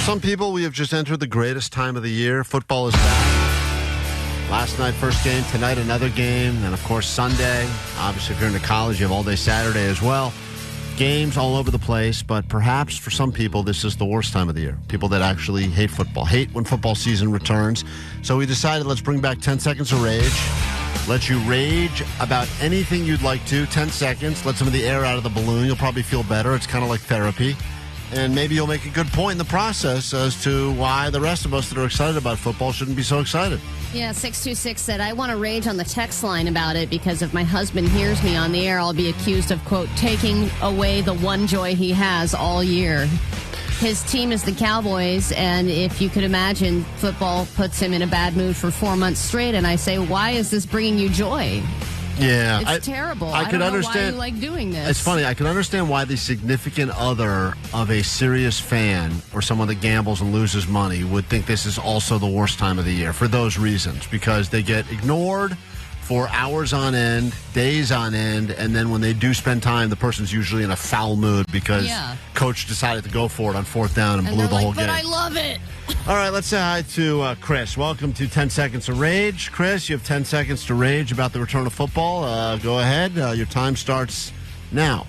some people, we have just entered the greatest time of the year. Football is back. Last night, first game. Tonight, another game. And, of course, Sunday. Obviously, if you're into college, you have all day Saturday as well. Games all over the place. But perhaps for some people, this is the worst time of the year. People that actually hate football. Hate when football season returns. So we decided let's bring back 10 Seconds of Rage. Let you rage about anything you'd like to. 10 seconds. Let some of the air out of the balloon. You'll probably feel better. It's kind of like therapy. And maybe you'll make a good point in the process as to why the rest of us that are excited about football shouldn't be so excited. Yeah, 626 said, I want to rage on the text line about it because if my husband hears me on the air, I'll be accused of, quote, taking away the one joy he has all year. His team is the Cowboys, and if you could imagine, football puts him in a bad mood for 4 months straight. And I say, why is this bringing you joy? Yeah. It's terrible. I don't know understand why you like doing this. It's funny. I can understand why the significant other of a serious fan or someone that gambles and loses money would think this is also the worst time of the year for those reasons, because they get ignored for hours on end, days on end, and then when they do spend time, the person's usually in a foul mood because coach decided to go for it on fourth down and blew the whole game. But I love it. All right, let's say hi to Chris. Welcome to 10 Seconds of Rage. Chris, you have 10 seconds to rage about the return of football. Go ahead. Your time starts now.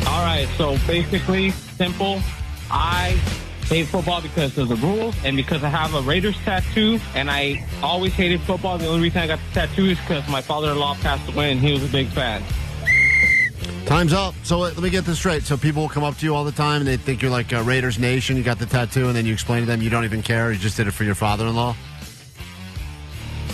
All right, so basically, simple. I hate football because of the rules and because I have a Raiders tattoo, and I always hated football. The only reason I got the tattoo is because my father-in-law passed away, and he was a big fan. Time's up. So let me get this straight. So people will come up to you all the time, and they think you're like Raiders Nation. You got the tattoo, and then you explain to them you don't even care. You just did it for your father-in-law?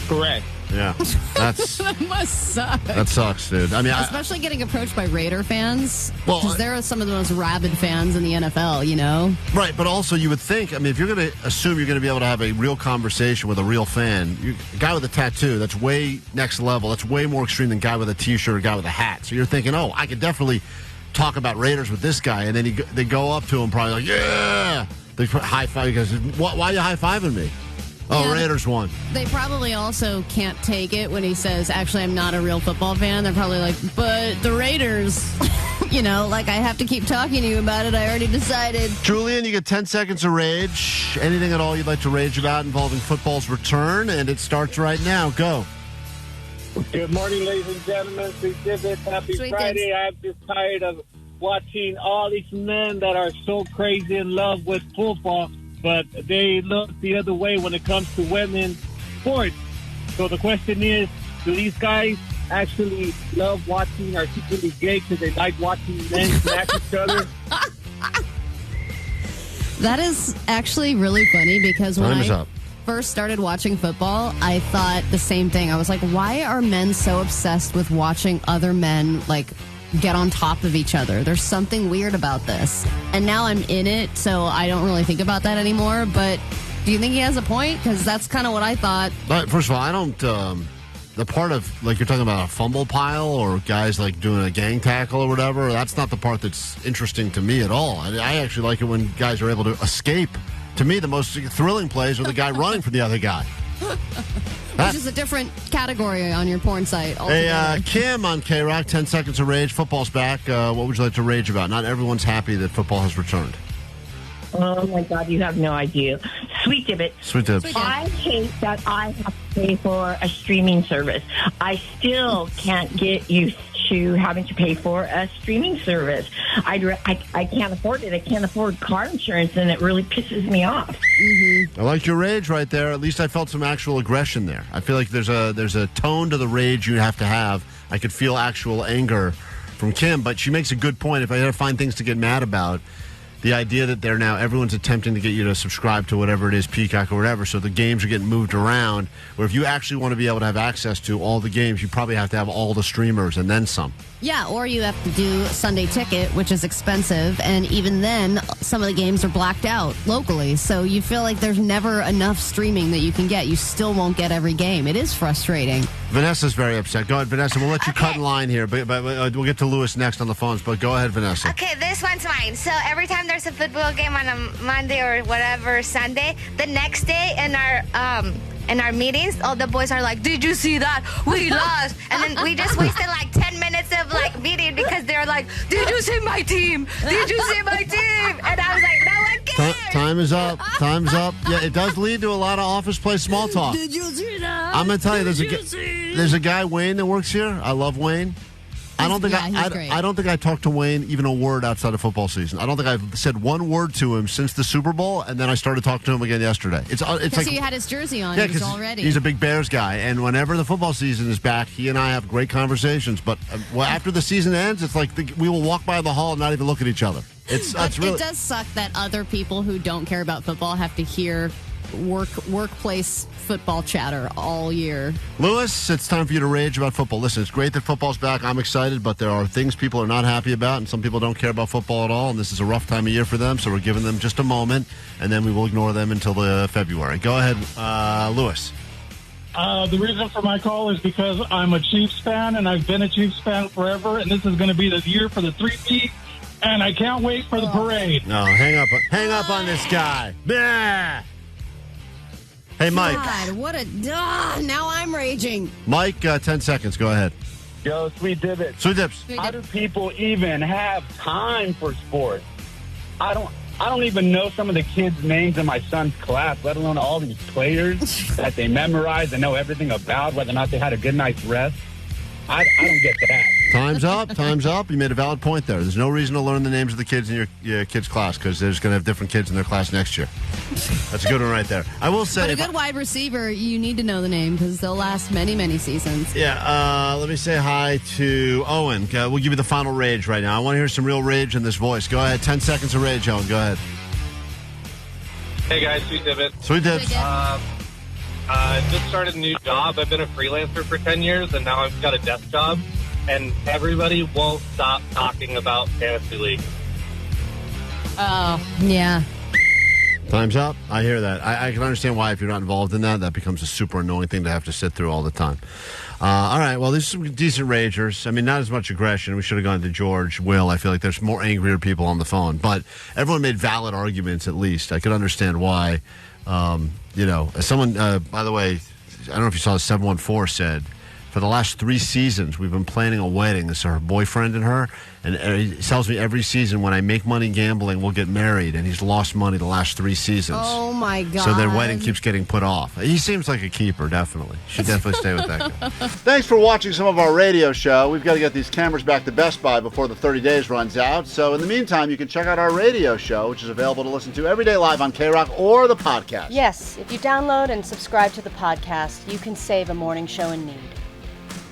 Correct. Yeah. That must suck. That sucks, dude. I mean, especially getting approached by Raider fans. Well, because there are some of the most rabid fans in the NFL, you know? Right, but also you would think, I mean, if you're going to assume you're going to be able to have a real conversation with a real fan, a guy with a tattoo, that's way next level. That's way more extreme than a guy with a T-shirt or a guy with a hat. So you're thinking, oh, I could definitely talk about Raiders with this guy. And then they go up to him probably like, yeah. They high-five. He goes, why are you high-fiving me? Oh, yeah, Raiders won. They probably also can't take it when he says, actually, I'm not a real football fan. They're probably like, but the Raiders, you know, like I have to keep talking to you about it. I already decided. Julian, you get 10 seconds of rage. Anything at all you'd like to rage about involving football's return? And it starts right now. Go. Good morning, ladies and gentlemen. Happy Friday. I'm just tired of watching all these men that are so crazy in love with football, but they look the other way when it comes to women's sports. So the question is, do these guys actually love watching or secretly gay because they like watching men smash each other? That is actually really funny because when I first started watching football, I thought the same thing. I was like, why are men so obsessed with watching other men, like, get on top of each other? There's something weird about this. And now I'm in it, so I don't really think about that anymore. But do you think he has a point? Because that's kind of what I thought. First of all, I don't... the part of, like, you're talking about a fumble pile or guys, like, doing a gang tackle or whatever, that's not the part that's interesting to me at all. I actually like it when guys are able to escape. To me, the most thrilling plays are the guy running from the other guy. Which is a different category on your porn site altogether. Hey, Kim on KROQ, 10 Seconds of Rage. Football's back. What would you like to rage about? Not everyone's happy that football has returned. Oh, my God, you have no idea. Sweet Dibbit. Sweet Dibbit. I hate that I have to pay for a streaming service. I still can't get used to having to pay for a streaming service. I can't afford it. I can't afford car insurance, and it really pisses me off. Mm-hmm. I like your rage right there. At least I felt some actual aggression there. I feel like there's a tone to the rage you have to have. I could feel actual anger from Kim, but she makes a good point. If I had to find things to get mad about, the idea that everyone's attempting to get you to subscribe to whatever it is, Peacock or whatever, so the games are getting moved around, where if you actually want to be able to have access to all the games, you probably have to have all the streamers and then some. Yeah, or you have to do Sunday Ticket, which is expensive, and even then, some of the games are blacked out locally, so you feel like there's never enough streaming that you can get. You still won't get every game. It is frustrating. Vanessa's very upset. Go ahead, Vanessa. We'll let you cut in line here, but we'll get to Lewis next on the phones, but go ahead, Vanessa. Okay, this one's mine. So every time there's a football game on a Monday or whatever, Sunday, the next day in our meetings, all the boys are like, did you see that? We lost. And then we just wasted like 10 minutes of like meeting because they're like, did you see my team? Did you see my team? And I was like, no one Time is up. Time's up. Yeah, it does lead to a lot of office place small talk. Did you see that? I'm going to tell you, there's a guy, Wayne, that works here. I love Wayne. I don't think I talked to Wayne even a word outside of football season. I don't think I've said one word to him since the Super Bowl, and then I started talking to him again yesterday. It's like he had his jersey on. Yeah, he was all ready. He's a big Bears guy, and whenever the football season is back, he and I have great conversations. But after the season ends, it's like we will walk by the hall and not even look at each other. It does suck that other people who don't care about football have to hear workplace football chatter all year. Lewis, it's time for you to rage about football. Listen, it's great that football's back. I'm excited, but there are things people are not happy about, and some people don't care about football at all, and this is a rough time of year for them, so we're giving them just a moment, and then we will ignore them until February. Go ahead, Lewis. The reason for my call is because I'm a Chiefs fan, and I've been a Chiefs fan forever, and this is going to be the year for the 3-peat, and I can't wait for the parade. No, hang up on this guy. Bah! Hey, Mike. God, what a... now I'm raging. Mike, 10 seconds. Go ahead. Yo, Sweet Divots. Sweet Dips. How do people even have time for sports? I don't even know some of the kids' names in my son's class, let alone all these players that they memorize and know everything about, whether or not they had a good night's rest. I don't get that. Time's up. You made a valid point there. There's no reason to learn the names of the kids in your kids' class because they're just going to have different kids in their class next year. That's a good one right there. I will say... But a good wide receiver, you need to know the name because they'll last many, many seasons. Yeah, let me say hi to Owen. We'll give you the final rage right now. I want to hear some real rage in this voice. Go ahead. 10 seconds of rage, Owen. Go ahead. Hey, guys. Sweet Divots. Sweet Dips. I just started a new job. I've been a freelancer for 10 years, and now I've got a desk job. And everybody won't stop talking about Fantasy League. Oh, yeah. Time's up. I hear that. I can understand why if you're not involved in that becomes a super annoying thing to have to sit through all the time. All right, well, these are some decent ragers. I mean, not as much aggression. We should have gone to George, Will. I feel like there's more angrier people on the phone. But everyone made valid arguments, at least. I could understand why. Someone, by the way, I don't know if you saw 714 said, for the last 3 seasons, we've been planning a wedding. This is her boyfriend and her. And he tells me every season when I make money gambling, we'll get married. And he's lost money the last 3 seasons. Oh, my God. So their wedding keeps getting put off. He seems like a keeper, definitely. Should definitely stay with that guy. Thanks for watching some of our radio show. We've got to get these cameras back to Best Buy before the 30 days runs out. So in the meantime, you can check out our radio show, which is available to listen to every day live on KROQ or the podcast. Yes, if you download and subscribe to the podcast, you can save a morning show in need.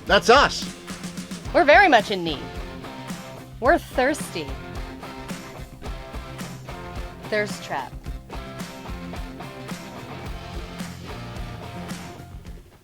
That's us. We're very much in need. We're thirsty. Thirst trap.